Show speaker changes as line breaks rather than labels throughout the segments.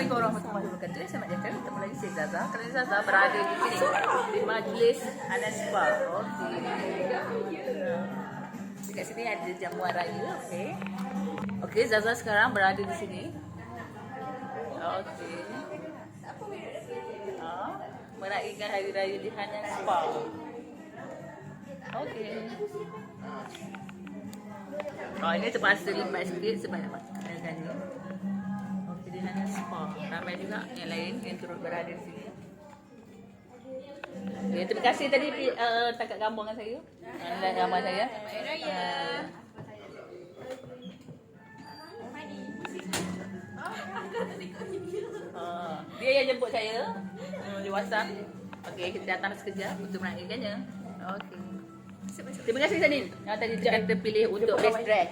Assalamualaikum warahmatullahi wabarakatuh. Saya Mak Jaka. Ketemu lagi saya Zaza. Kali Zaza berada di sini di Majlis Anas Spa. Okey. Dekat sini ada jamuan raya. Okey. Okey, Zaza sekarang berada di sini. Okey. Meraihkan hari raya di Anas Spa. Okey. Ini terpaksa limbat sikit sebab nak makan ni. Okey, di Anas Spa. Ramai juga yang lain yang turut berada di sini. Okay, terima kasih tadi takat gambar dengan saya. Dan gambar saya. Dia yang jemput saya di WhatsApp. Okey, kita datang sekejap untuk meraihkannya. Okey. Terima kasih Sanin. Yang tadi kata pilih untuk best dress.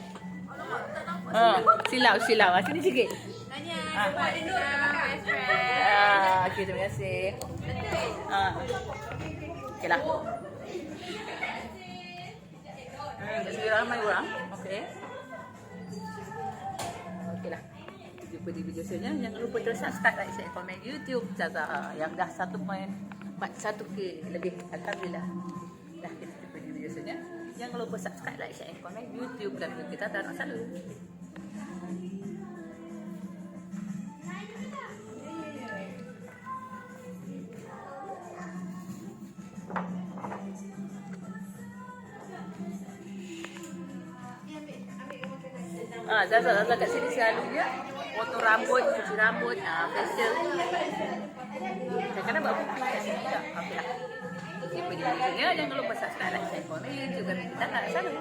Silau. Sini sikit. Okey, terima kasih. Okeylah. Ramai orang. Okey. Okeylah. Jumpa di video selanjutnya. Jangan lupa terus subscribe, like, share, komen YouTube Zaza yang dah 1.41k lebih. Alhamdulillah. Dah kita jumpa di video selanjutnya. Jangan lupa subscribe, like, share, komen YouTube dan kita tak nak selalu. Zaza kat sini selalunya potong rambut, cuci rambut, facial. Kadang-kadang buat buku kat sini juga. Okeylah. Jumpa di video selanjutnya. Jangan lupa subscribe, like, share, komen juga kita tak selalu.